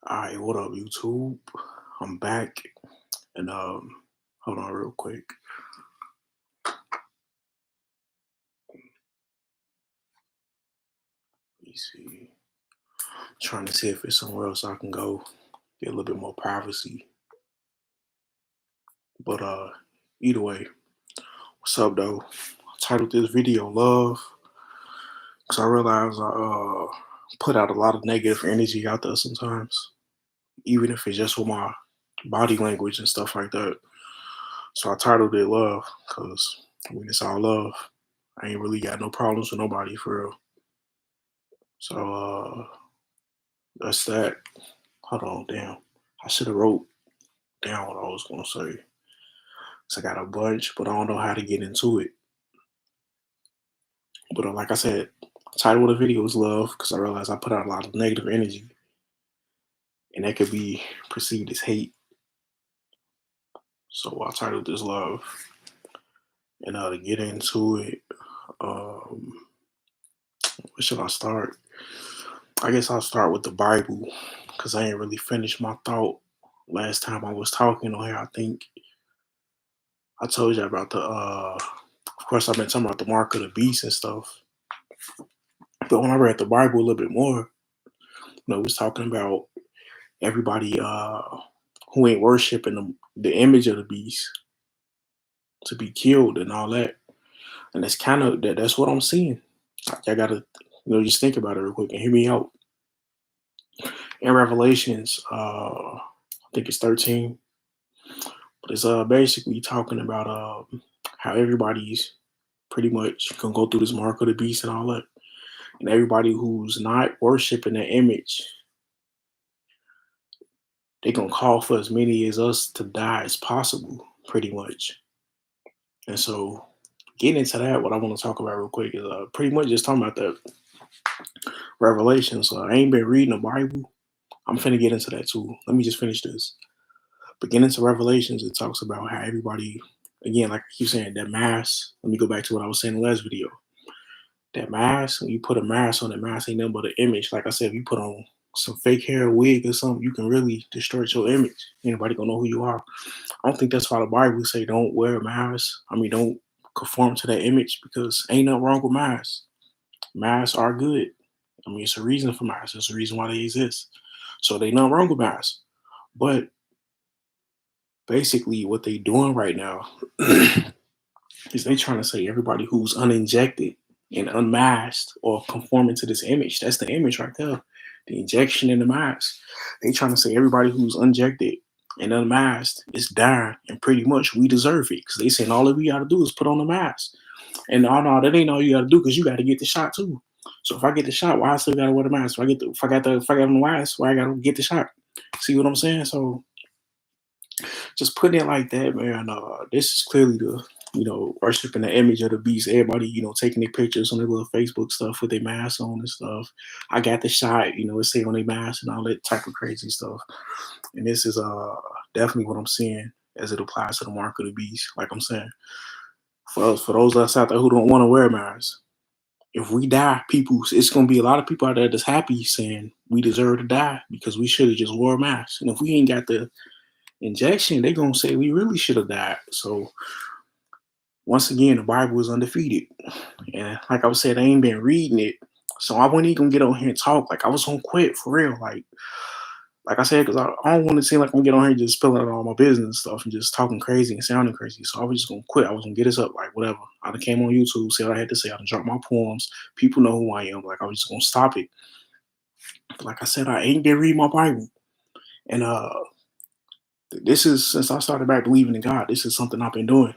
Alright, what up, YouTube? I'm back and hold on real quick. Let me see. Trying to see if there's somewhere else I can go get a little bit more privacy. But either way, what's up though? I titled this video Love because I realize I put out a lot of negative energy out there sometimes, even if it's just with my body language and stuff like that. So I titled it Love because when it's all love, I ain't really got no problems with nobody for real. So that's that. Hold on, damn. I should have wrote down what I was gonna say. So I got a bunch, but I don't know how to get into it. But like I said, title of the video is love because I realized I put out a lot of negative energy, and that could be perceived as hate. So I titled this love, and to get into it, where should I start? I guess I'll start with the Bible because I ain't really finished my thought last time I was talking on here. I think I told you about of course, I've been talking about the mark of the beast and stuff. But when I read the Bible a little bit more, it was talking about everybody who ain't worshiping the image of the beast to be killed and all that. And that's kind of that's what I'm seeing. Like, I gotta just think about it real quick and hear me out. In Revelations, I think it's 13, but it's basically talking about how everybody's pretty much gonna go through this mark of the beast and all that. And everybody who's not worshiping the image, they're gonna call for as many as us to die as possible, pretty much. And so, getting into that, what I want to talk about real quick is pretty much just talking about the Revelation. So I ain't been reading the Bible. I'm finna get into that too. Let me just finish this. But getting into Revelations, it talks about how everybody, again, like I keep saying, that mask. Let me go back to what I was saying in the last video. That mask, when you put a mask on, that mask ain't nothing but an image. Like I said, if you put on some fake hair, wig, or something, you can really distort your image. Anybody gonna know who you are. I don't think that's why the Bible say don't wear a mask. I mean, don't conform to that image because ain't nothing wrong with masks. Masks are good. I mean, it's a reason for masks. It's a reason why they exist. So they nothing wrong with masks. But basically, what they doing right now is they trying to say everybody who's uninjected and unmasked or conforming to this image. That's the image right there. The injection in the mask. They trying to say everybody who's injected and unmasked is dying, and pretty much we deserve it because they saying all that we got to do is put on the mask. And no, that ain't all you got to do because you got to get the shot too. So if I get the shot, why I still got to wear the mask? If I got on the mask, why I got to get the shot? See what I'm saying? So just putting it like that, man. This is clearly the worshiping the image of the beast. Everybody, taking their pictures on their little Facebook stuff with their masks on and stuff. I got the shot, it's saying on their mask and all that type of crazy stuff. And this is definitely what I'm seeing as it applies to the mark of the beast. Like I'm saying, for those of us out there who don't want to wear masks, if we die, people, it's gonna be a lot of people out there that's happy saying we deserve to die because we should have just wore a mask. And if we ain't got the injection, they're gonna say we really should have died. So once again, the Bible is undefeated. And like I was saying, I ain't been reading it. So I wasn't even gonna get on here and talk. Like I was gonna quit for real. Like I said, because I don't want to seem like I'm gonna get on here and just spilling out all my business and stuff and just talking crazy and sounding crazy. So I was just gonna quit. I was gonna get this up, like whatever. I done came on YouTube, said what I had to say. I done dropped my poems. People know who I am. Like I was just gonna stop it. But like I said, I ain't been reading my Bible. And this is since I started back believing in God, this is something I've been doing.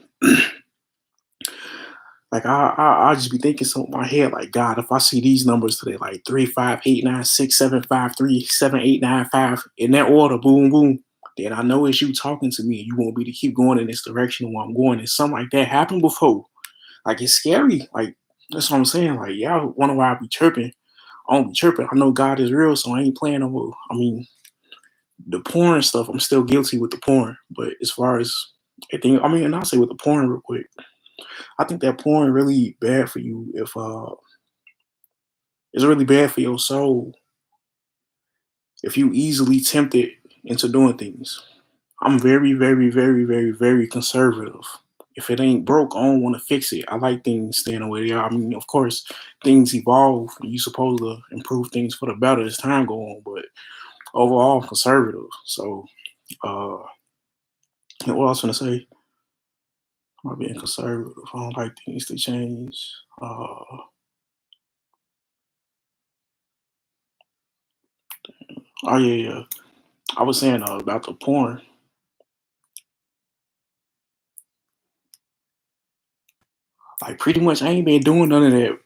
Like I just be thinking something in my head, like God, if I see these numbers today, like 3, 5, 8, 9, 6, 7, 5, 3, 7, 8, 9, 5, in that order, boom, boom, then I know it's you talking to me. You want me to keep going in this direction where I'm going. And something like that happened before. Like it's scary. Like that's what I'm saying. Like y'all wonder why I be chirping. I don't be chirping. I know God is real, so I ain't playing no more. I mean, the porn stuff, I'm still guilty with the porn. But as far as everything, I mean, and I'll say with the porn real quick. I think that porn really bad for you if it's really bad for your soul if you easily tempted into doing things, I'm very, very, very, very, very conservative. If it ain't broke, I don't want to fix it. I like things staying the way they are. I mean, of course, things evolve. And you supposed to improve things for the better as time go on. But overall, I'm conservative. So, what else gonna say? I'm being conservative. I don't like things to change. Oh yeah, yeah. I was saying about the porn. Like pretty much, I ain't been doing none of that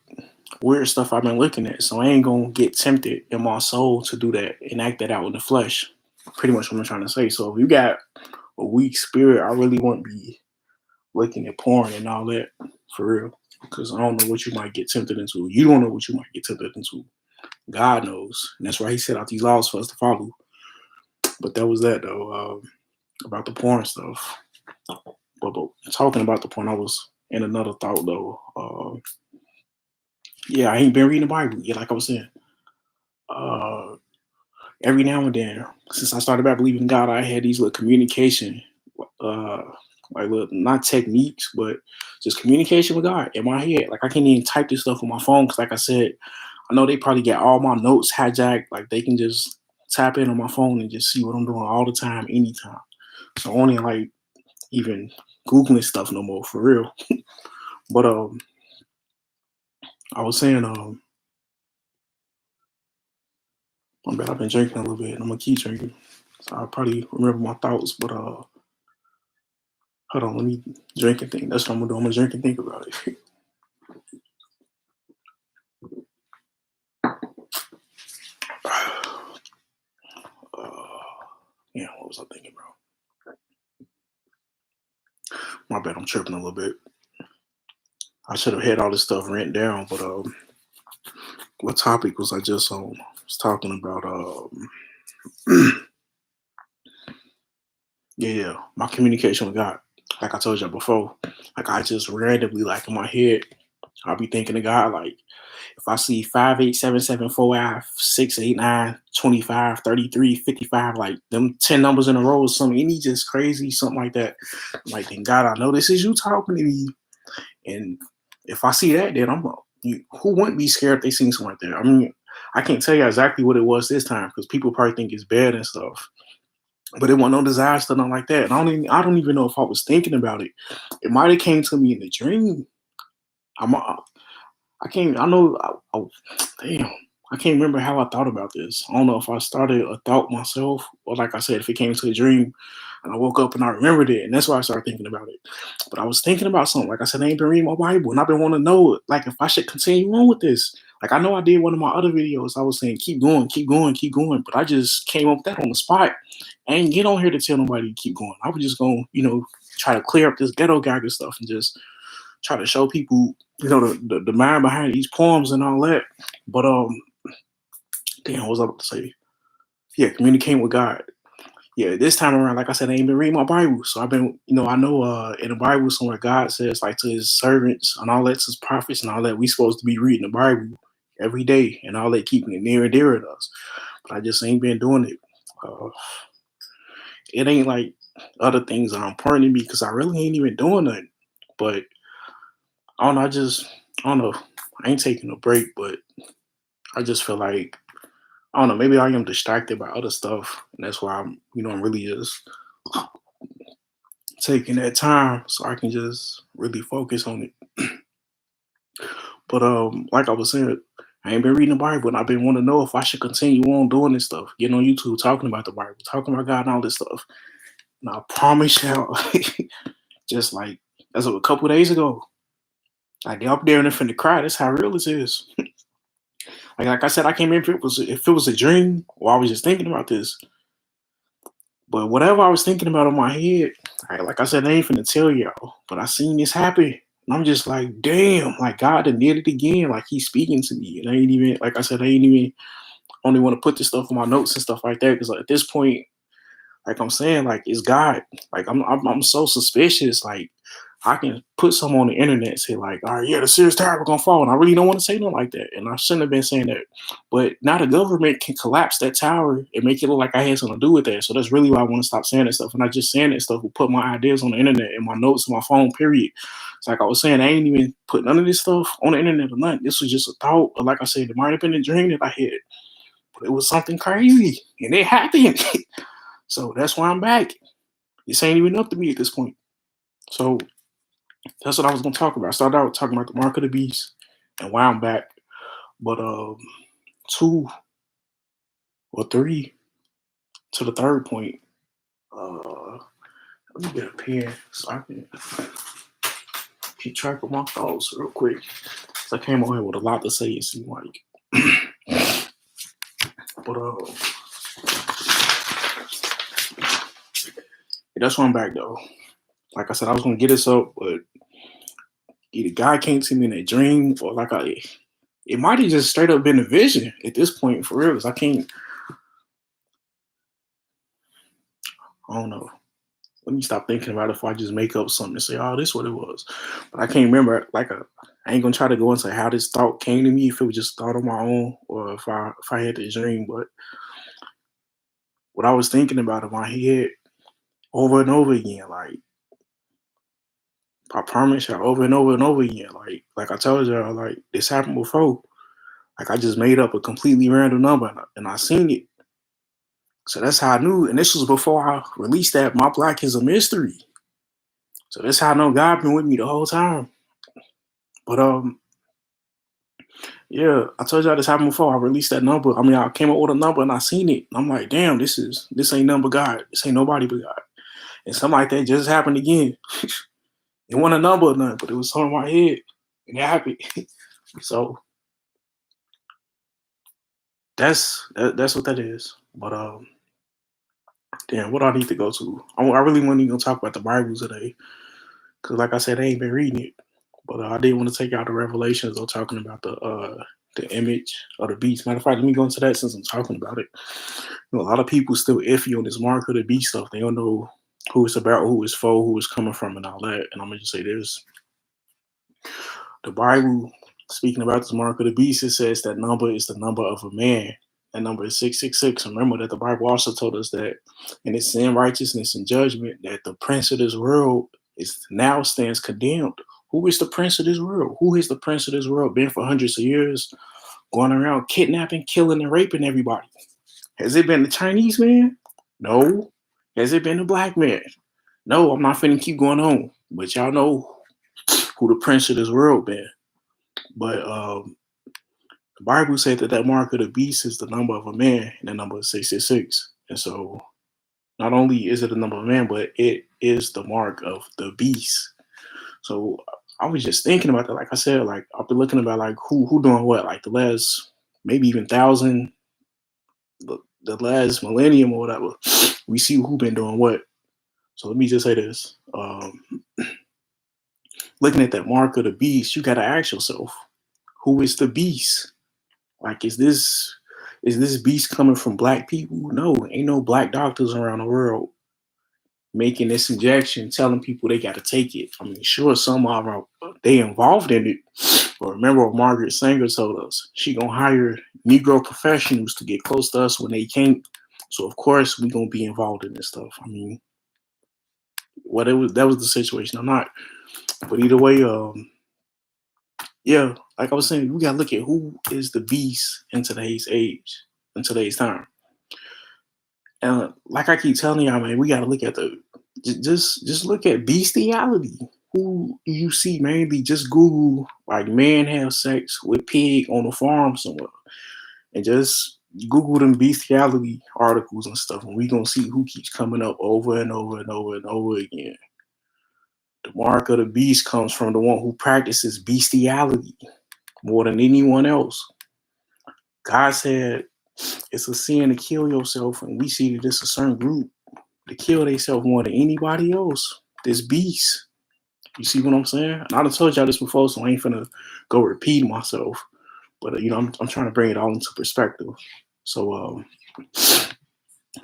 weird stuff I've been looking at. So I ain't gonna get tempted in my soul to do that and act that out in the flesh. Pretty much what I'm trying to say. So if you got a weak spirit, I really wouldn't be looking at porn and all that for real. Because I don't know what you might get tempted into. You don't know what you might get tempted into. God knows. And that's why he set out these laws for us to follow. But that was that though, about the porn stuff. But talking about the porn, I was in another thought though. Yeah, I ain't been reading the Bible. Yeah, like I was saying. Uh, every now and then, since I started back believing in God, I had these little communication, uh, like little, not techniques, but just communication with God in my head. Like I can't even type this stuff on my phone because, like I said, I know they probably get all my notes hijacked. Like they can just tap in on my phone and just see what I'm doing all the time, anytime. So I only like even googling stuff no more for real. But I was saying, I bet I've been drinking a little bit, and I'm gonna keep drinking. So I'll probably remember my thoughts, but hold on, let me drink and think. That's what I'm gonna do. I'm gonna drink and think about it. Yeah, what was I thinking about? My bad, I'm tripping a little bit. I should have had all this stuff written down, but what topic was I just on? I was talking about yeah, my communication with God. Like I told you before, like I just randomly, like in my head, I'll be thinking to God, like if I see 5, 8, 7, 7, 4, 5, 6, 8, 9, 25, 33, 55, like them 10 numbers in a row or something, any just crazy, something like that. I'm like, then God, I know this is you talking to me. And if I see that, then who wouldn't be scared if they seen something like that? I mean, I can't tell you exactly what it was this time because people probably think it's bad and stuff. But it wasn't no disaster, nothing like that. And I don't even know if I was thinking about it. It might have came to me in a dream. I'm, I can't. I know. Damn. I can't remember how I thought about this. I don't know if I started a thought myself, or like I said, if it came to a dream, and I woke up and I remembered it, and that's why I started thinking about it. But I was thinking about something. Like I said, I ain't been reading my Bible, and I've been wanting to know, like, if I should continue on with this. Like I know I did one of my other videos. I was saying, keep going, keep going, keep going. But I just came up with that on the spot. I ain't get on here to tell nobody to keep going. I was just going, try to clear up this ghetto gagger stuff and just try to show people, the mind behind these poems and all that. But damn, what was I about to say? Yeah, communicating with God. Yeah, this time around, like I said, I ain't been reading my Bible. So I've been, I know in the Bible somewhere God says like to his servants and all that, to his prophets and all that, we supposed to be reading the Bible every day and all that, keeping it near and dear to us. But I just ain't been doing it. Uh, it ain't like other things are important to me because I really ain't even doing nothing. But I don't know, I don't know. I ain't taking a break, but I just feel like I don't know. Maybe I am distracted by other stuff, and that's why I'm really just taking that time so I can just really focus on it. But like I was saying, I ain't been reading the Bible, and I've been wanting to know if I should continue on doing this stuff, getting on YouTube, talking about the Bible, talking about God, and all this stuff. And I promise y'all, just like as of a couple days ago, I get up there and I'm finna cry. That's how real this is. Like I said, I can't remember if it was a dream or I was just thinking about this. But whatever I was thinking about in my head, like I said, I ain't finna tell y'all. But I seen this happen. And I'm just like, damn, like God done did it again. Like he's speaking to me. And I ain't even, like I said, I ain't even only want to put this stuff in my notes and stuff like that. Cause like, at this point, like I'm saying, like it's God. Like I'm so suspicious. Like I can put something on the internet and say like, all right, yeah, the Sears Tower gonna fall, and I really don't want to say nothing like that, and I shouldn't have been saying that. But now the government can collapse that tower and make it look like I had something to do with that. So that's really why I want to stop saying that stuff, and not just saying that stuff. Will put my ideas on the internet and my notes on my phone. Period. It's like I was saying, I ain't even put none of this stuff on the internet or nothing. This was just a thought, or like I said, it might have been a dream that I had, but it was something crazy, and it happened. So that's why I'm back. This ain't even up to me at this point. So that's what I was gonna talk about. I started out talking about the mark of the beast and why I'm back. But two or three to the third point. Let me get a pen so I can keep track of my thoughts real quick. So I came on here with a lot to say, it seemed like. But that's why I'm back though. Like I said, I was gonna get this up, but either God came to me in a dream, or it might have just straight up been a vision at this point for real. Cause I don't know. Let me stop thinking about it if I just make up something and say, oh, this is what it was. But I can't remember. I ain't gonna try to go into how this thought came to me, if it was just thought on my own, or if I had the dream. But what I was thinking about in my head over and over again, like I promise y'all, over and over and over again, like I told y'all, like this happened before. Like I just made up a completely random number and I seen it. So that's how I knew. And this was before I released that My Black is a Mystery. So that's how I know God been with me the whole time. But yeah, I told y'all this happened before. I released that number. I mean, I came up with a number and I seen it. And I'm like, damn, this ain't nothing but God. This ain't nobody but God. And something like that just happened again. It wasn't a number or nothing, but it was something in my head. And it happened. So that's what that is. But damn, what do I need to go to? I really wasn't even gonna talk about the Bible today, because like I said, I ain't been reading it. But I did want to take out the Revelations, though, talking about the image of the beast. Matter of fact, let me go into that since I'm talking about it. You know, a lot of people still iffy on this mark of the beast stuff. They don't know who it's about, who it's for, who it's coming from, and all that. And I'm gonna just say this: the Bible, speaking about this mark of the beast, it says that number is the number of a man. That number is 666. Remember that the Bible also told us that in its sin, righteousness, and judgment, that the prince of this world now stands condemned. Who is the prince of this world? Who is the prince of this world? Been for hundreds of years, going around kidnapping, killing, and raping everybody. Has it been the Chinese man? No. Has it been the black man? No, I'm not finna keep going on. But y'all know who the prince of this world been. But the Bible said that mark of the beast is the number of a man, and the number is 666. And so not only is it a number of a man, but it is the mark of the beast. So I was just thinking about that. Like I said, like I've been looking about like who doing what, like the last maybe even thousand, the last millennium or whatever. We see who been doing what. So let me just say this: looking at that mark of the beast, you gotta ask yourself, who is the beast? Like, is this beast coming from black people? No, ain't no black doctors around the world making this injection, telling people they got to take it. I mean, sure, some are they involved in it. But remember what Margaret Sanger told us: she gonna hire Negro professionals to get close to us when they can't. So of course we gonna be involved in this stuff. I mean, that was the situation or not. But either way, yeah, like I was saying, we gotta look at who is the beast in today's age, in today's time. And like I keep telling y'all, man, we gotta look at just look at bestiality. Who do you see mainly? Just Google like man have sex with pig on a farm somewhere, and just Google them bestiality articles and stuff, and we gonna see who keeps coming up over and over and over and over again. The mark of the beast comes from the one who practices bestiality more than anyone else. God said it's a sin to kill yourself, and we see that it's a certain group to kill themselves more than anybody else. This beast. You see what I'm saying? And I done told y'all this before, so I ain't finna go repeat myself. But you know, I'm trying to bring it all into perspective. So just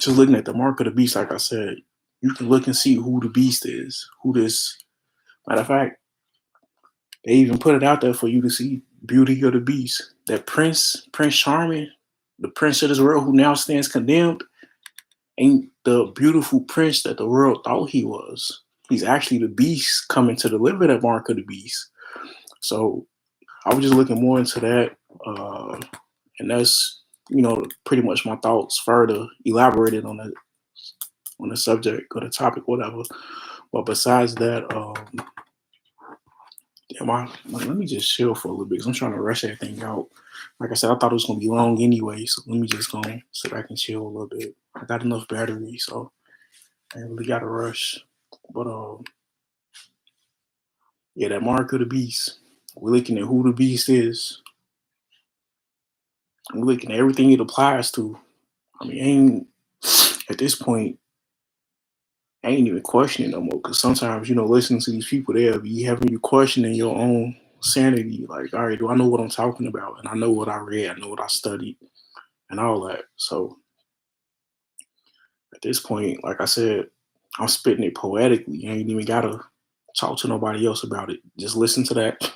looking at the mark of the beast, like I said, you can look and see who the beast is, who this Matter of fact, they even put it out there for you to see Beauty of the Beast. That Prince Charming, the prince of this world who now stands condemned, ain't the beautiful prince that the world thought he was. He's actually the beast coming to deliver that mark of the beast. So I was just looking more into that. And that's, pretty much my thoughts further elaborated on the subject or the topic, whatever. But besides that, let me just chill for a little bit because I'm trying to rush everything out. Like I said, I thought it was gonna be long anyway, so let me just go sit back and chill a little bit. I got enough battery, so I ain't really got to rush. But yeah, that mark of the beast. We're looking at who the beast is. We're looking at everything it applies to. I mean, ain't at this point, I ain't even questioning no more. Because sometimes, listening to these people, they'll be having you questioning your own sanity. Like, all right, do I know what I'm talking about? And I know what I read, I know what I studied, and all that. So at this point, like I said, I'm spitting it poetically. You ain't even gotta talk to nobody else about it. Just listen to that.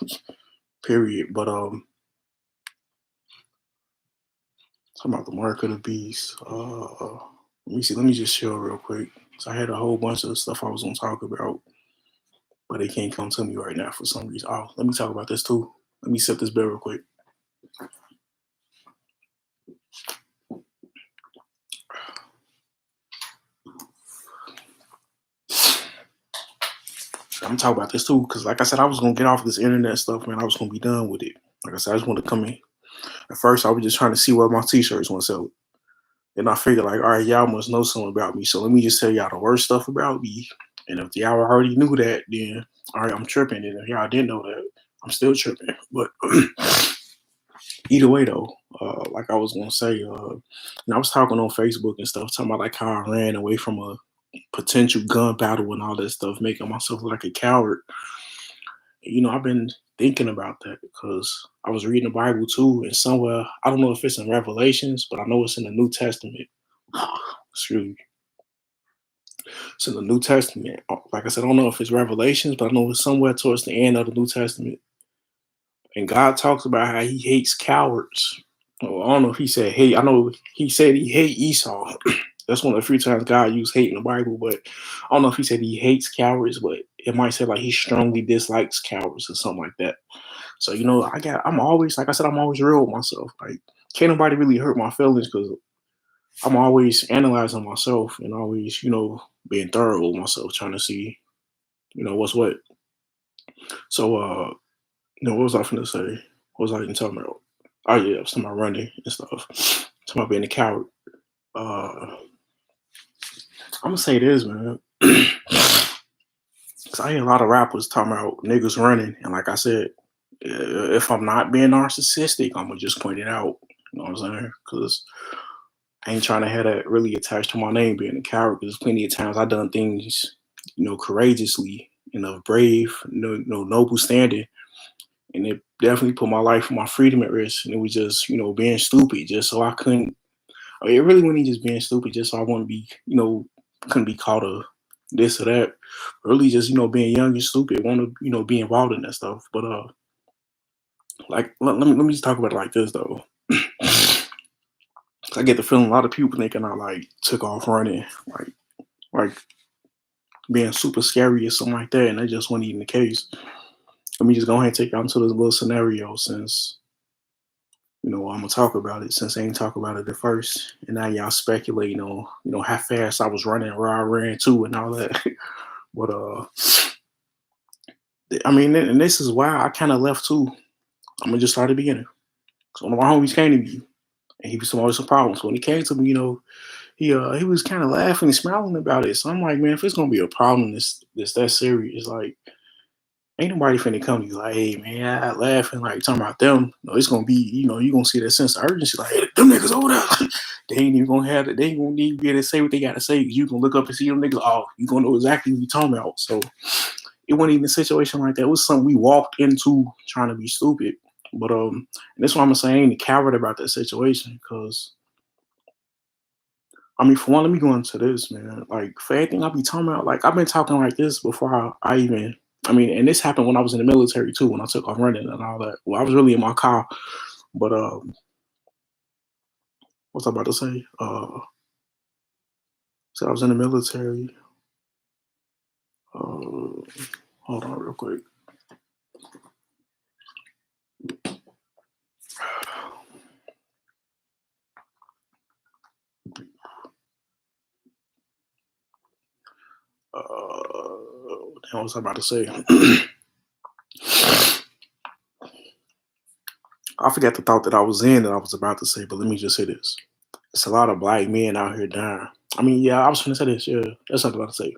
Period. But talking about the mark of the beast. Let me see. Let me just chill real quick. So I had a whole bunch of stuff I was gonna talk about, but they can't come to me right now for some reason. Oh, let me talk about this too. Let me set this bed real quick. I'm talking about this too, because like I said, I was gonna get off this internet stuff, man. I was gonna be done with it. Like I said, I just wanted to come in. At first, I was just trying to see what my t-shirts want to sell. And I figured, like, all right, y'all must know something about me. So let me just tell y'all the worst stuff about me. And if y'all already knew that, then all right, I'm tripping. And if y'all didn't know that, I'm still tripping. But either way, though, like I was gonna say, I was talking on Facebook and stuff, talking about like how I ran away from a potential gun battle and all that stuff, making myself look like a coward. I've been thinking about that because I was reading the Bible too, and somewhere I don't know if it's in Revelations, but I know it's in the New Testament. Excuse me. It's in the New Testament. Like I said, I don't know if it's Revelations, but I know it's somewhere towards the end of the New Testament. And God talks about how He hates cowards. Well, I don't know if He said hate. I know He said He hate Esau. That's one of the few times God used hate in the Bible, but I don't know if He said He hates cowards, but it might say like He strongly dislikes cowards or something like that. So I'm always, like I said, I'm always real with myself. Like, can't nobody really hurt my feelings because I'm always analyzing myself and always, being thorough with myself, trying to see, what's what. So, what was I finna say? What was I even talking about? Oh yeah, I was talking about running and stuff. Talking about being a coward. I'm gonna say this, man. Cause I hear a lot of rappers talking about niggas running, and like I said, if I'm not being narcissistic, I'm gonna just point it out. You know what I'm saying? Because I ain't trying to have that really attached to my name being a coward. Because plenty of times I done things, courageously, brave, noble standing, and it definitely put my life and my freedom at risk. And it was just, being stupid, just so I couldn't. I mean, it really wasn't just being stupid, just so I wouldn't be, couldn't be caught a this or that. Really, just being young and stupid, want to be involved in that stuff. But like let me just talk about it like this though. I get the feeling a lot of people thinking I like took off running, like being super scary or something like that, and that just wasn't even the case. Let me just go ahead and take you into this little scenario since I'm gonna talk about it since I ain't talk about it at first, and now y'all speculating on how fast I was running, where I ran to, and all that. But I mean, and this is why I kind of left too. I'm gonna just start at the beginning. So one of my homies came to me, and he was always some problems. So when he came to me, he was kind of laughing and smiling about it. So I'm like, man, if it's gonna be a problem, this that serious, like, ain't nobody finna come to you like, hey man, I laughing like talking about them. No, it's gonna be, you gonna see that sense of urgency, like, hey, them niggas over there. They ain't even gonna have it. They ain't gonna need to be able to say what they gotta say. You can look up and see them niggas. Oh, you gonna know exactly what you talking about. So it wasn't even a situation like that. It was something we walked into trying to be stupid. But and that's why I'm saying I ain't a coward about that situation because I mean, for one, let me go into this, man. Like, for everything I be talking about, like, I've been talking like this before I even I mean, and this happened when I was in the military too, when I took off running and all that. Well, I was really in my car, but what's I about to say? So I was in the military. Uh, hold on, real quick. What the hell was I about to say? I forgot the thought that I was in that I was about to say, but let me just say this. It's a lot of black men out here dying. I mean, yeah, I was going to say this. Yeah, that's what I was about to say.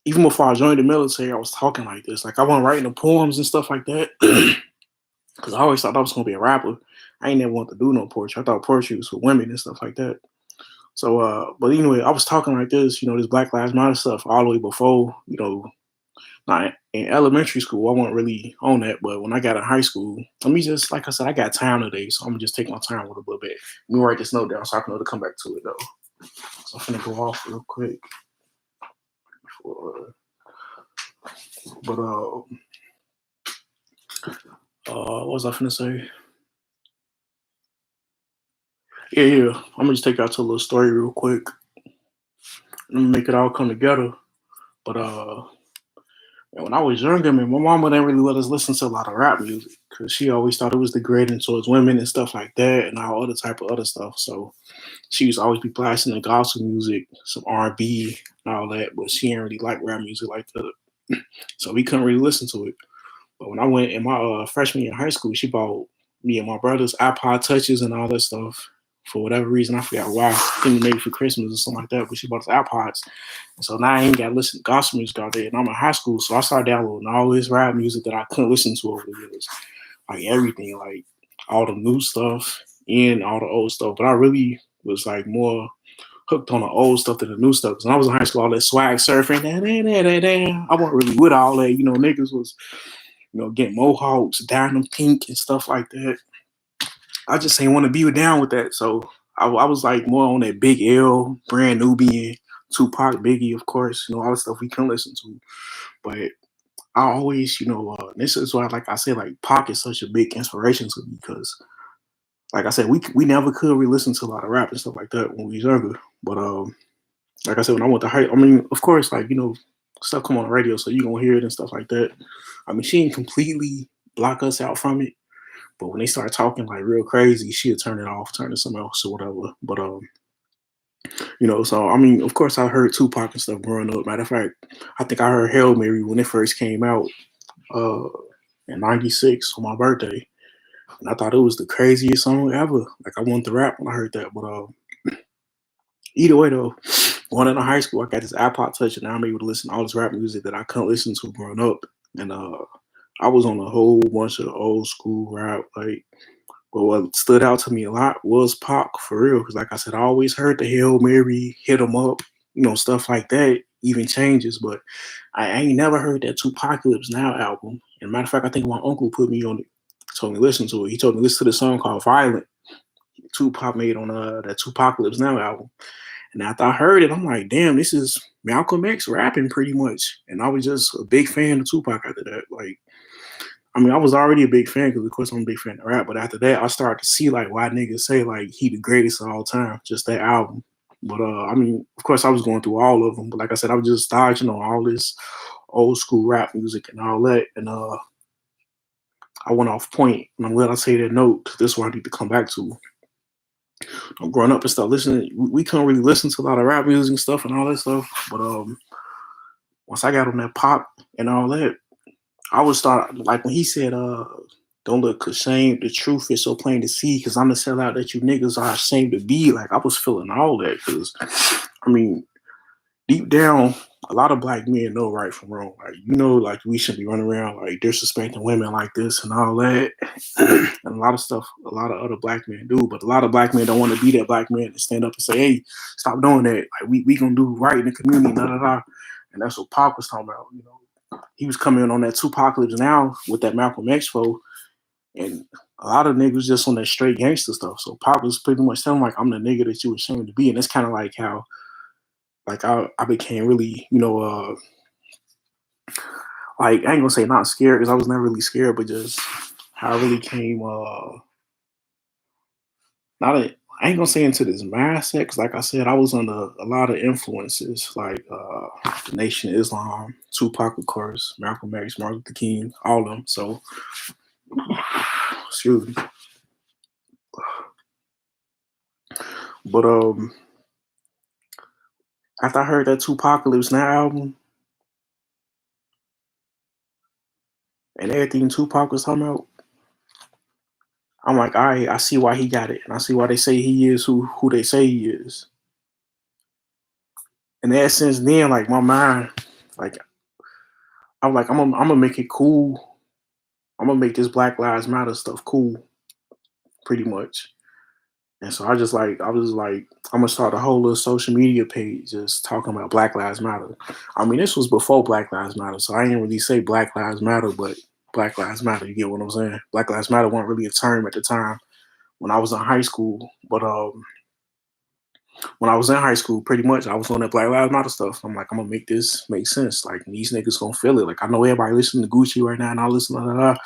Even before I joined the military, I was talking like this. Like, I wasn't writing the poems and stuff like that because I always thought I was going to be a rapper. I ain't never want to do no poetry. I thought poetry was for women and stuff like that. So, but anyway, I was talking like this, this Black Lives Matter stuff all the way before, not in elementary school, I wasn't really on that, but when I got in high school, let me just, like I said, I got time today, so I'm gonna just take my time with it a little bit. Let me write this note down so I can know to come back to it though. So I'm gonna go off real quick. But what was I finna say? Yeah. I'm gonna just take out to a little story real quick. Let me make it all come together. But when I was younger, man, my mama didn't really let us listen to a lot of rap music because she always thought it was degrading towards women and stuff like that, and all other type of other stuff. So she used to always be blasting the gospel music, some R&B and all that, but she didn't really like rap music like that. So we couldn't really listen to it. But when I went in my freshman year in high school, she bought me and my brothers iPod touches and all that stuff. For whatever reason, I forgot why. I think maybe for Christmas or something like that. But she bought us iPods, and so now I ain't got to listen to gospel music all day. And I'm in high school, so I started downloading all this rap music that I couldn't listen to over the years, like everything, like all the new stuff and all the old stuff. But I really was like more hooked on the old stuff than the new stuff. Because when I was in high school, all that swag surfing, I wasn't really with all that. Niggas was getting mohawks, dyeing them pink and stuff like that. I just ain't want to be down with that. So I was like more on that Big L, Brand Nubian, Tupac, Biggie, of course, all the stuff we can listen to. But I always, this is why, like I said, like Pac is such a big inspiration to me because, like I said, we never could really listen to a lot of rap and stuff like that when we was younger. But like I said, when I went to high, I mean, of course, like stuff come on the radio, so you gonna hear it and stuff like that. I mean, she didn't completely block us out from it, but when they start talking like real crazy, she'll turn it off, turn to something else or whatever. But so I mean, of course, I heard Tupac and stuff growing up. Matter of fact, I think I heard Hail Mary when it first came out uh, in '96 on my birthday, and I thought it was the craziest song ever. Like I wanted to rap when I heard that. But either way, though, going into high school, I got this iPod Touch, and now I'm able to listen to all this rap music that I couldn't listen to growing up, and I was on a whole bunch of old school rap, like. But what stood out to me a lot was Pac for real, because like I said, I always heard the Hail Mary, hit 'em up, stuff like that, even changes. But I ain't never heard that Tupacalypse Now album. And matter of fact, I think my uncle put me on it, told me to listen to it. He told me to listen to the song called Violent. Tupac made on that Tupacalypse Now album. And after I heard it, I'm like, damn, this is Malcolm X rapping pretty much. And I was just a big fan of Tupac after that. Like, I mean, I was already a big fan because, of course, I'm a big fan of rap. But after that, I started to see like why niggas say like he the greatest of all time, just that album. But I mean, of course, I was going through all of them. But like I said, I was just starting on all this old school rap music and all that. And I went off point. And I'm glad I say that note. This is what I need to come back to. I'm growing up and stuff listening. We couldn't really listen to a lot of rap music and stuff and all that stuff. But once I got on that pop and all that, I would start like when he said, "Don't look ashamed. The truth is so plain to see. Because I'm the sellout that you niggas are ashamed to be." Like I was feeling all that because, I mean, deep down, a lot of black men know right from wrong. Like like we shouldn't be running around like disrespecting women like this and all that, and a lot of stuff. A lot of other black men do, but a lot of black men don't want to be that black man and stand up and say, "Hey, stop doing that. Like we gonna do right in the community." Da da da. And that's what Pac was talking about. He was coming on that Tupacalypse Now with that Malcolm X flow, and a lot of niggas just on that straight gangster stuff. So Pop was pretty much telling like I'm the nigga that you ashamed to be, and that's kind of like how like I became really like I ain't gonna say not scared because I was never really scared, but just how I really came not a I ain't gonna say into this mindset because like I said, I was under a lot of influences like the Nation of Islam, Tupac of course, Malcolm X, Martin Luther King, all of them. So excuse me. But after I heard that Tupacalypse Now album and everything Tupac was talking about, I'm like, all right, I see why he got it, and I see why they say he is who they say he is. In that sense, then like my mind, like I'm like I'm gonna make it cool. I'm gonna make this Black Lives Matter stuff cool, pretty much. And so I was like, I'm gonna start a whole little social media page just talking about Black Lives Matter. I mean, this was before Black Lives Matter, so I didn't really say Black Lives Matter, but Black Lives Matter. You get what I'm saying? Black Lives Matter wasn't really a term at the time when I was in high school, but when I was in high school, pretty much I was on that Black Lives Matter stuff. I'm like, I'm gonna make this make sense. Like these niggas gonna feel it. Like I know everybody listening to Gucci right now, and I listen to that,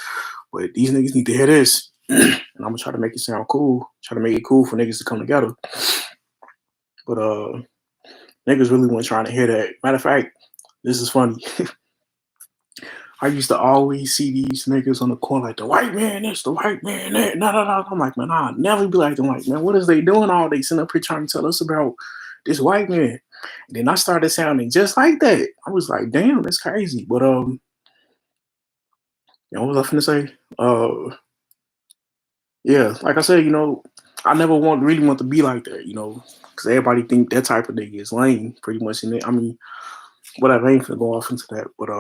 but these niggas need to hear this. And I'm gonna try to make it sound cool. Try to make it cool for niggas to come together. But niggas really weren't trying to hear that. Matter of fact, this is funny. I used to always see these niggas on the corner like the white man this, the white man that. No, no, no. I'm like, man, I'll never be like them. Like, man, what is they doing all day sitting up here trying to tell us about this white man? And then I started sounding just like that. I was like, damn, that's crazy. But you know, what was I finna say? Yeah, like I said, you know, I never really want to be like that, you know, because everybody think that type of nigga is lame, pretty much. And I mean, whatever, I ain't finna go off into that, but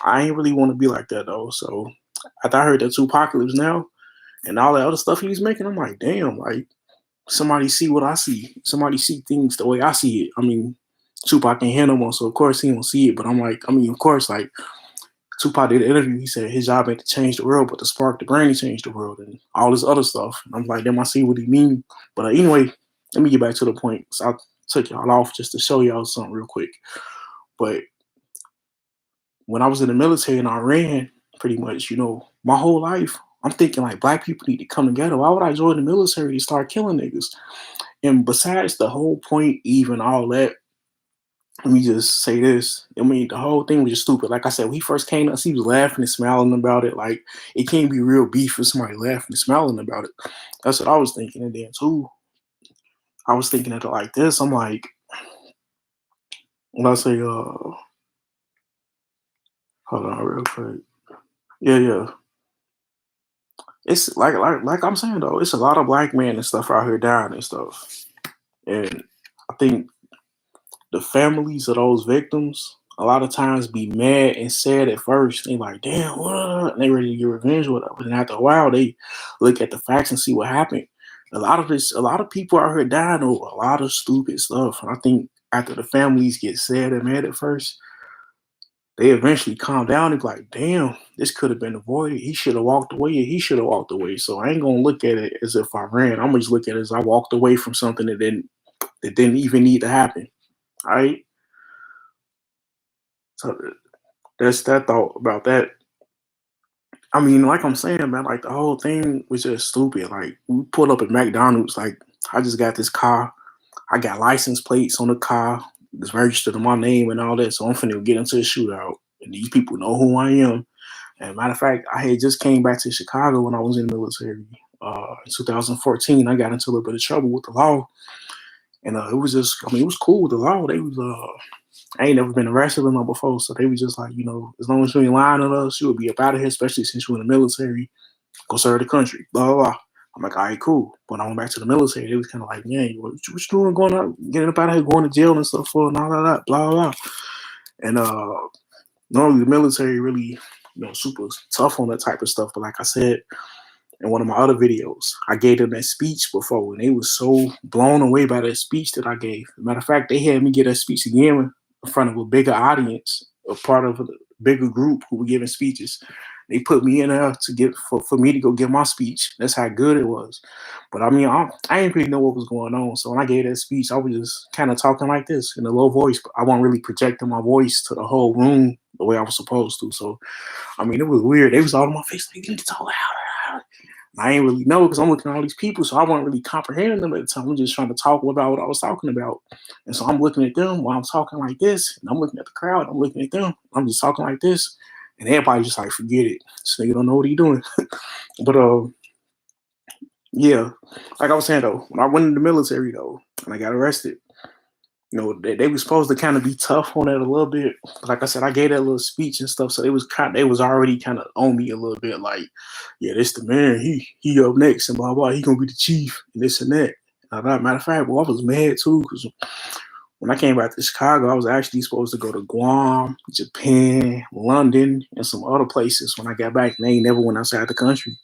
I ain't really want to be like that though. So after I heard that Tupacalypse Now and all that other stuff he was making, I'm like, damn, like somebody see what I see, somebody see things the way I see it. I mean, Tupac ain't here no more, so of course he don't see it. But I'm like, I mean, of course, like Tupac did an interview. He said his job ain't to change the world, but to spark the brain to change the world, and all this other stuff. And I'm like, damn, I see what he mean. But anyway, let me get back to the point. So I took y'all off just to show y'all something real quick. But when I was in the military and I ran, pretty much, you know, my whole life, I'm thinking like black people need to come together. Why would I join the military to start killing niggas? And besides the whole point, even all that, let me just say this. I mean, the whole thing was just stupid. Like I said, when he first came to us, he was laughing and smiling about it. Like, it can't be real beef for somebody laughing and smiling about it. That's what I was thinking. And then, too, I was thinking of it like this. I'm like, when I say, hold on real quick. Yeah, yeah. It's like I'm saying, though, it's a lot of black men and stuff out here dying and stuff. And I think the families of those victims a lot of times be mad and sad at first. They like, damn, what? And they ready to get revenge with it. But then after a while, they look at the facts and see what happened. A lot of people out here dying over a lot of stupid stuff. And I think after the families get sad and mad at first, they eventually calm down and be like, damn, this could have been avoided. He should have walked away. He should have walked away. So I ain't gonna look at it as if I ran. I'm gonna just look at it as I walked away from something that didn't even need to happen. All right. So that's that thought about that. I mean, like I'm saying, man, like the whole thing was just stupid. Like we pulled up at McDonald's, like I just got this car. I got license plates on the car. It's registered in my name and all that. So I'm finna get into a shootout. And these people know who I am. And matter of fact, I had just came back to Chicago when I was in the military. In 2014, I got into a little bit of trouble with the law. And it was just, I mean, it was cool with the law. They was I ain't never been arrested or no before, so they was just like, you know, as long as you ain't lying on us, you would be up out of here, especially since you in the military. Go serve the country, blah, blah, blah. I'm like, all right, cool. When I went back to the military, they was kind of like, yeah, what you doing going out, getting up out of here, going to jail and stuff for and all that, blah, blah, blah. And normally the military really, you know, super tough on that type of stuff. But like I said in one of my other videos, I gave them that speech before, and they was so blown away by that speech that I gave. Matter of fact, they had me get that speech again in front of a bigger audience, a part of a bigger group who were giving speeches. They put me in there to get for me to go give my speech. That's how good it was. But I mean, I didn't really know what was going on. So when I gave that speech, I was just kind of talking like this in a low voice. But I wasn't really projecting my voice to the whole room the way I was supposed to. So I mean, it was weird. They was all in my face like, "It's all out." I ain't really know because I'm looking at all these people, so I wasn't really comprehending them at the time. I'm just trying to talk about what I was talking about, and so I'm looking at them while I'm talking like this, and I'm looking at the crowd. I'm looking at them. I'm just talking like this, and everybody just like, forget it. This nigga don't know what he doing. But yeah, like I was saying though, when I went in the military though, and I got arrested, they were supposed to kind of be tough on that a little bit. But like I said, I gave that little speech and stuff, so they was already kind of on me a little bit, like, yeah, this the man, he up next and blah blah, he gonna be the chief and this and that. Matter of fact, well, I was mad too because when I came back to Chicago, I was actually supposed to go to Guam, Japan, London, and some other places. When I got back, and they ain't never went outside the country.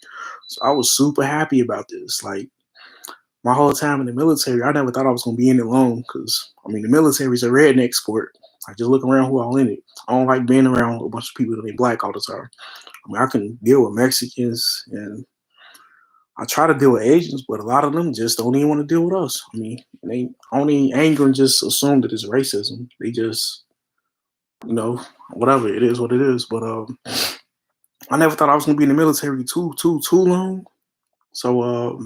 So I was super happy about this. Like my whole time in the military, I never thought I was gonna be in it long because I mean the military is a redneck sport. I just look around who all in it. I don't like being around a bunch of people that ain't black all the time. I mean I can deal with Mexicans and I try to deal with Asians, but a lot of them just don't even want to deal with us. I mean, they only anger and just assume that it's racism. They just, whatever it is, what it is. But I never thought I was gonna be in the military too long. So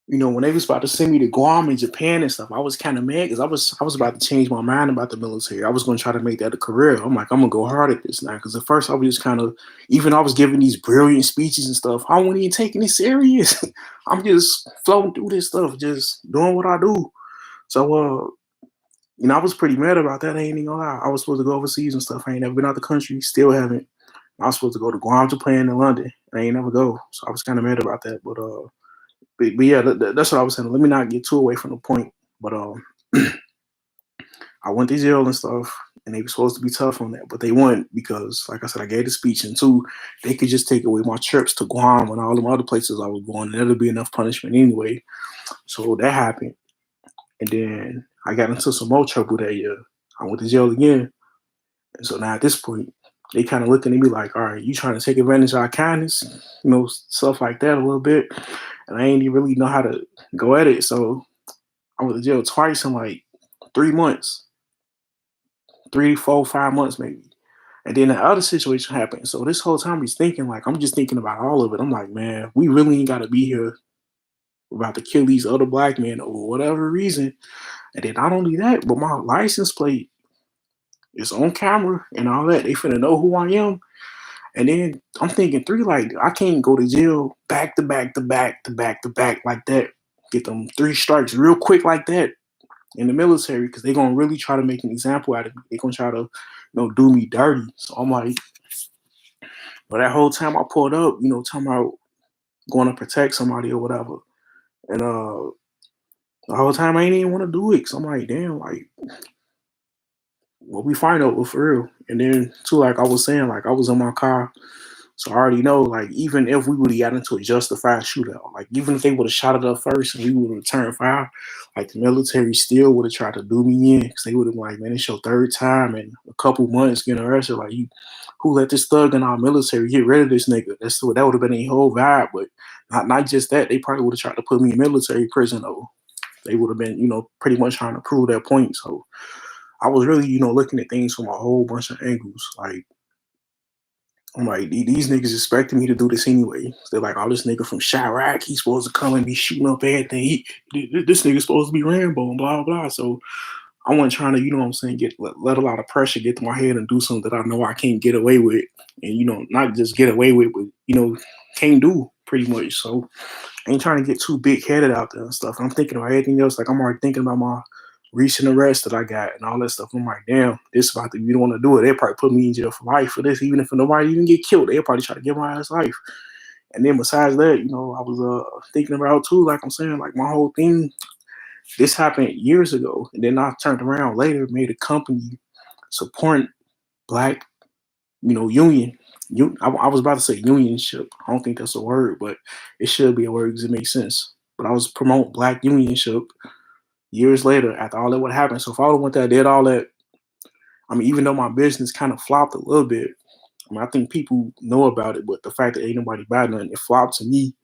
when they was about to send me to Guam and Japan and stuff, I was kind of mad because I was about to change my mind about the military. I was going to try to make that a career. I'm like, I'm gonna go hard at this now because at first I was just kind of, even though I was giving these brilliant speeches and stuff, I wasn't even taking it serious. I'm just floating through this stuff, just doing what I do. So I was pretty mad about that. I ain't even gonna lie. I was supposed to go overseas and stuff. I ain't never been out the country, still haven't. I was supposed to go to Guam, Japan, and London. And I ain't never go. So I was kind of mad about that, but yeah, that's what I was saying. Let me not get too away from the point. But I went to jail and stuff, and they were supposed to be tough on that, but they weren't because, like I said, I gave the speech, and two, they could just take away my trips to Guam and all them other places I was going, and that'll be enough punishment anyway. So that happened, and then I got into some more trouble that year. I went to jail again, and so now at this point, they kind of looking at me like, all right, you trying to take advantage of our kindness, stuff like that a little bit. And I ain't even really know how to go at it. So I went to jail twice in like 3 months, 3, 4, 5 months maybe. And then the other situation happened. So this whole time he's thinking like, I'm just thinking about all of it. I'm like, man, we really ain't got to be here. We're about to kill these other black men or whatever reason. And then not only that, but my license plate is on camera and all that. They finna know who I am. And then I'm thinking three, like, I can't go to jail back to back to back to back to back like that. Get them 3 strikes real quick like that in the military because they're going to really try to make an example out of me. They're going to try to, do me dirty. So I'm like, but that whole time I pulled up, talking about going to protect somebody or whatever. And the whole time I ain't even want to do it because I'm like, damn, like, what we find over for real. And then, too, like I was saying, like, I was in my car. So I already know, like, even if we would have got into a justified shootout, like, even if they would have shot it up first and we would have returned fire, like, the military still would have tried to do me in because they would have been like, man, it's your third time in a couple months getting arrested. Like, who let this thug in our military get rid of this nigga? That would have been a whole vibe. But not just that, they probably would have tried to put me in military prison, though. They would have been, pretty much trying to prove their point. So I was really, looking at things from a whole bunch of angles. Like, I'm like, these niggas expecting me to do this anyway. They're like, oh, this nigga from Chirac, he's supposed to come and be shooting up everything. This nigga's supposed to be Rambo and blah, blah. So I wasn't trying to, what I'm saying, let a lot of pressure get to my head and do something that I know I can't get away with. And, not just get away with, but, can't do pretty much. So I ain't trying to get too big headed out there and stuff. I'm thinking about everything else. Like, I'm already thinking about my recent arrest that I got and all that stuff. I'm like, damn, this about to, you don't want to do it. They'll probably put me in jail for life for this. Even if nobody even get killed, they'll probably try to give my ass life. And then besides that, I was thinking about too, like I'm saying, like my whole thing, this happened years ago. And then I turned around later, made a company supporting black, union. I was about to say unionship. I don't think that's a word, but it should be a word because it makes sense. But I was promoting black unionship years later after all that would happen. So if I would have went there, did all that, I mean, even though my business kind of flopped a little bit, I mean, I think people know about it, but the fact that ain't nobody buy nothing, it flopped to me.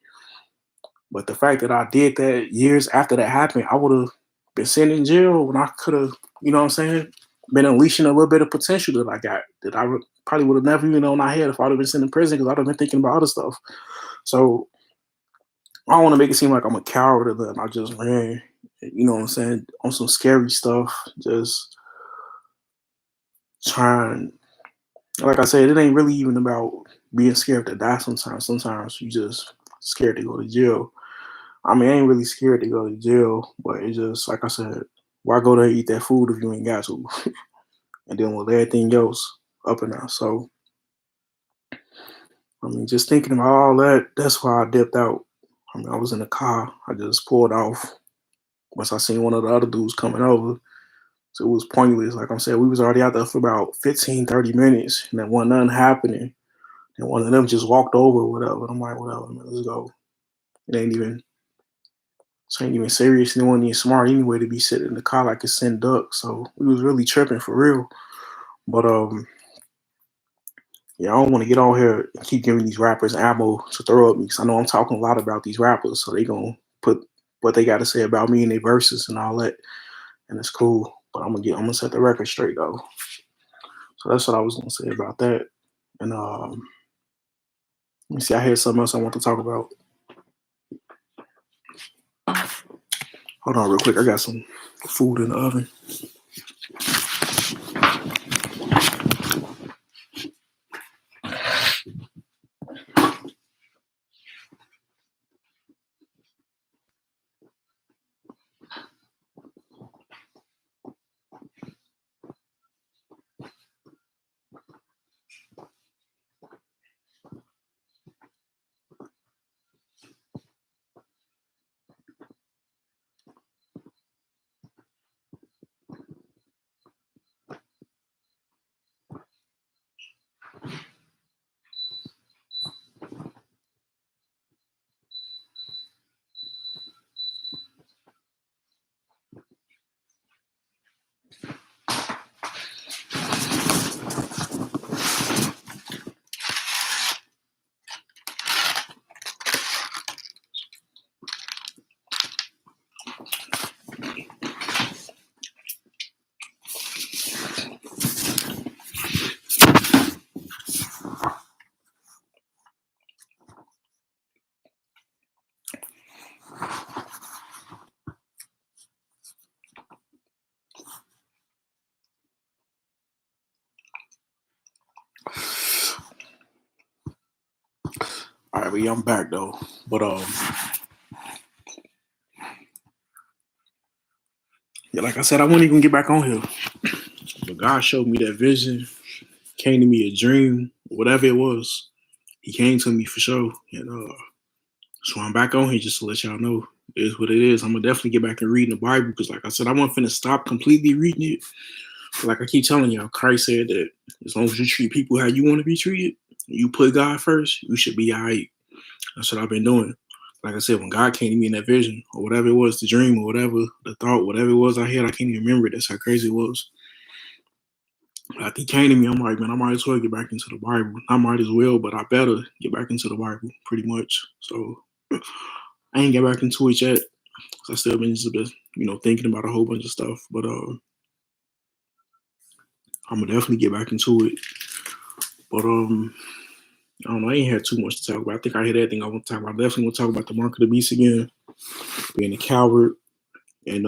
But the fact that I did that years after that happened, I would have been sent in jail when I could have, you know what I'm saying? been unleashing a little bit of potential that I got that probably would have never even known I had if I'd have been sitting in prison because I'd have been thinking about other stuff. So I don't want to make it seem like I'm a coward or that I just ran, you know what I'm saying, on some scary stuff, just trying. Like I said, it ain't really even about being scared to die sometimes. Sometimes you just scared to go to jail. I mean, I ain't really scared to go to jail, but it's just like I said, why go there and eat that food if you ain't got to? And then with everything else up and out. So I mean, just thinking about all that, that's why I dipped out. I mean, I was in the car, I just pulled off once I seen one of the other dudes coming over. So it was pointless. Like I said, we was already out there for about 15, 30 minutes, and then wasn't nothing happening. And one of them just walked over or whatever. And I'm like, whatever, man, let's go. It ain't even serious. And it wasn't even smart anyway to be sitting in the car like a send duck. So we was really tripping for real. But yeah, I don't want to get on here and keep giving these rappers ammo to throw at me because I know I'm talking a lot about these rappers, so they gonna put what they got to say about me in their verses and all that, and it's cool. But I'm gonna set the record straight though. So that's what I was gonna say about that. And let me see, I had something else I want to talk about. Hold on, real quick. I got some food in the oven. All right, but yeah, I'm back though. But yeah, like I said, I wouldn't even get back on here. But God showed me that vision, came to me a dream, whatever it was. He came to me for sure, and so I'm back on here just to let y'all know it is what it is. I'm gonna definitely get back and reading the Bible because, like I said, I wasn't finna stop completely reading it. But like I keep telling y'all, Christ said that as long as you treat people how you want to be treated, you put God first, you should be alright. That's what I've been doing. Like I said, when God came to me in that vision or whatever it was, the dream or whatever, the thought, whatever it was I had, I can't even remember it. That's how crazy it was. After he came to me, I'm like, man, I might as well get back into the Bible. I might as well, but I better get back into the Bible, pretty much. So I ain't get back into it yet. I still been just, thinking about a whole bunch of stuff. But I'm gonna definitely get back into it. But I don't know. I ain't had too much to talk about. I think I had everything I want to talk about. I definitely want to talk about the mark of the beast again, being a coward, and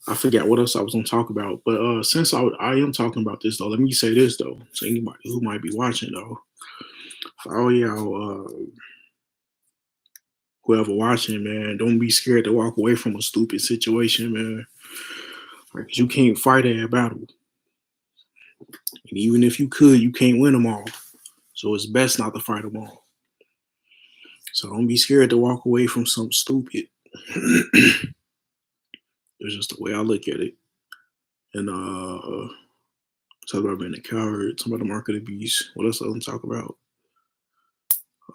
I forgot what else I was gonna talk about. But since I am talking about this though, let me say this though, to anybody who might be watching though, for all y'all whoever watching, man, don't be scared to walk away from a stupid situation, man. Like you can't fight a battle, and even if you could, you can't win them all. So it's best not to fight them all. So don't be scared to walk away from something stupid. It's just the way I look at it. And talk about being a coward, talk about the mark of the beast. What else I want to talk about?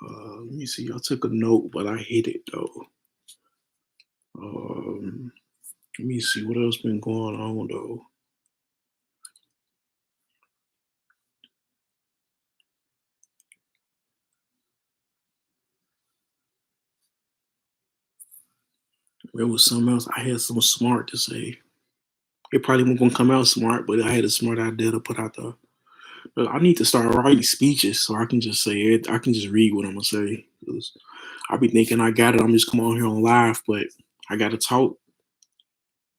Let me see. I took a note, but I hit it though. Let me see what else been going on though. It was something else. I had something smart to say. It probably wasn't gonna come out smart, but I had a smart idea to put out there. But I need to start writing speeches so I can just say it. I can just read what I'm gonna say. 'Cause I be thinking I got it. I'm just coming on here on live, but I gotta talk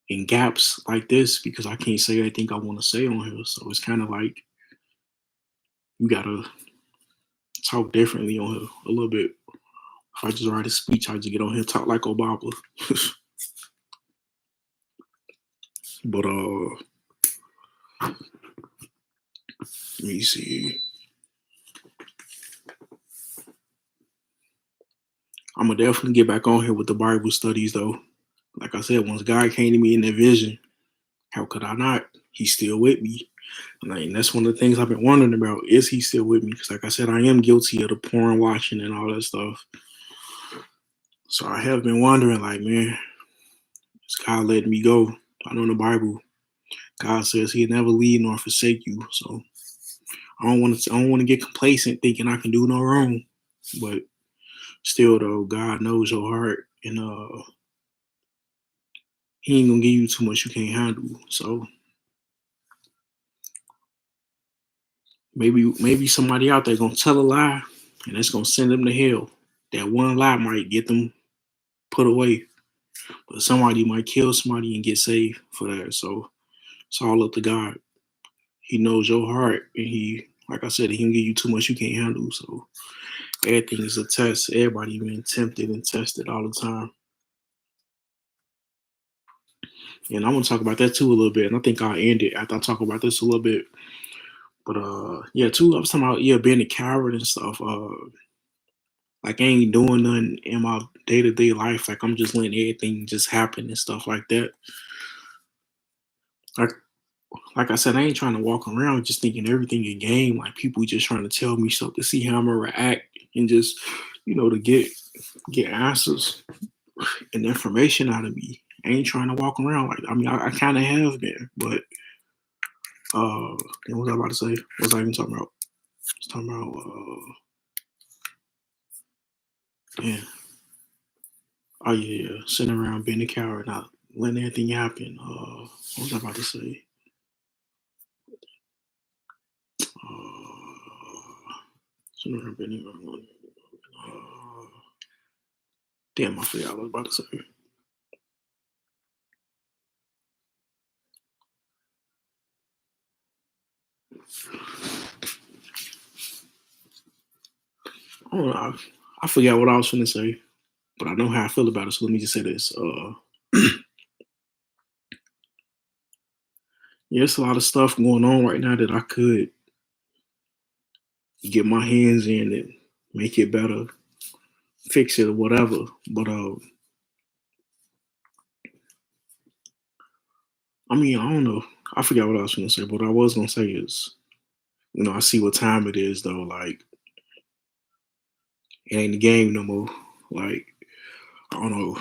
in gaps like this because I can't say everything I want to say on here. So it's kind of like you gotta talk differently on here a little bit. If I just write a speech, I just get on here and talk like Obama. But let me see. I'm gonna definitely get back on here with the Bible studies though. Like I said, once God came to me in that vision, how could I not? He's still with me. And that's one of the things I've been wondering about. Is he still with me? Because like I said, I am guilty of the porn watching and all that stuff. So I have been wondering, like, man, is God letting me go? I know in the Bible, God says he'll never leave nor forsake you. So I don't want to get complacent thinking I can do no wrong. But still though, God knows your heart and he ain't gonna give you too much you can't handle. So maybe somebody out there gonna tell a lie and that's gonna send them to hell. That one lie might get them put away. But somebody might kill somebody and get saved for that. So it's all up to God. He knows your heart and he like I said, he can give you too much you can't handle. So everything is a test. Everybody being tempted and tested all the time. And I'm gonna talk about that too a little bit. And I think I'll end it after I talk about this a little bit. But yeah, too, I was talking about being a coward and stuff. Like I ain't doing nothing in my day to day life. Like I'm just letting everything just happen and stuff like that. Like like I said, I ain't trying to walk around just thinking everything a game. Like people just trying to tell me stuff to see how I'm gonna react and just, to get answers and information out of me. I ain't trying to walk around like I mean I kind of have been, but what was I about to say? What was I even talking about? I was talking about yeah. Oh yeah, sitting around being a coward, not letting anything happen. What was I about to say? Sitting around being damn, I forgot what I was about to say. I don't know. I forgot what I was going to say, but I know how I feel about it. So let me just say this. Yeah, there's a lot of stuff going on right now that I could get my hands in and make it better, fix it or whatever. But I mean, I don't know. I forgot what I was going to say. But what I was going to say is, I see what time it is though. Like it ain't the game no more. Like I don't know.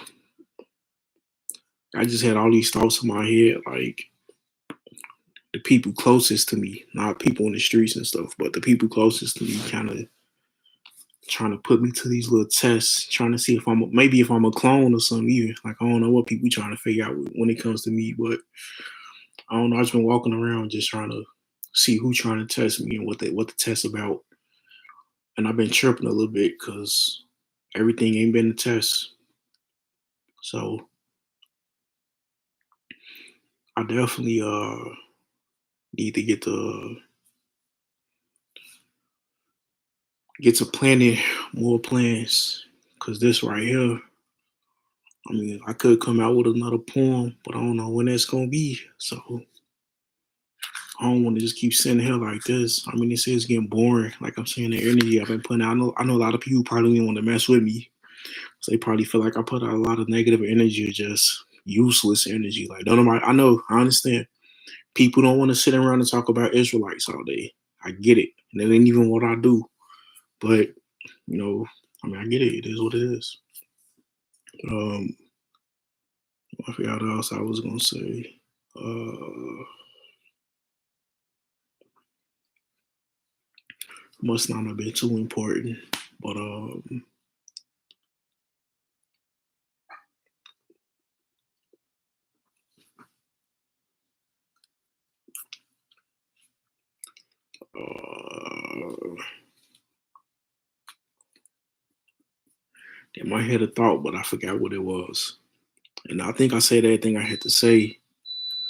I just had all these thoughts in my head, like the people closest to me, not people in the streets and stuff, but the people closest to me kind of trying to put me to these little tests, trying to see if I'm a clone or something. Even like I don't know what people trying to figure out when it comes to me, but I don't know. I've just been walking around just trying to see who trying to test me and what the test about. And I've been tripping a little bit because everything ain't been a test. So I definitely need to get to planning more plans because this right here. I mean, I could come out with another poem, but I don't know when that's gonna be. So I don't want to just keep sitting here like this. I mean, it's getting boring. Like I'm saying, the energy I've been putting out. I know a lot of people probably don't want to mess with me. So they probably feel like I put out a lot of negative energy or just useless energy. Like don't nobody, I understand. People don't want to sit around and talk about Israelites all day. I get it. And that ain't even what I do. But, I mean I get it. It is what it is. Um I forgot what else I was gonna say. Must not have been too important. But In my head a thought, but I forgot what it was. And I think I said everything I had to say.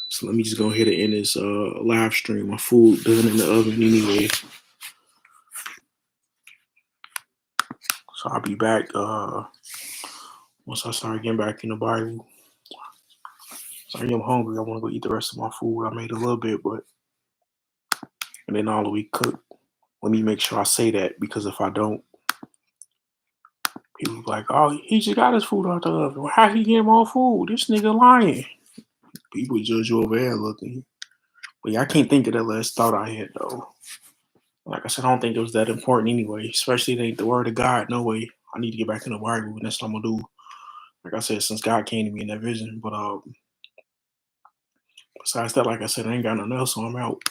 So let me just go ahead and end this live stream. My food done in the oven anyway. So I'll be back once I start getting back in the Bible. So I am hungry. I want to go eat the rest of my food. I made a little bit, but and then all the week cooked. Let me make sure I say that, because if I don't, people be like, "Oh, he just got his food out the oven. Well, how he get more food? This nigga lying." People judge you over there looking. But yeah, I can't think of that last thought I had though. Like I said, I don't think it was that important anyway. Especially it ain't the word of God. No way. I need to get back in the Bible, and that's what I'm gonna do. Like I said, since God came to me in that vision. But besides that, like I said, I ain't got nothing else, so I'm out.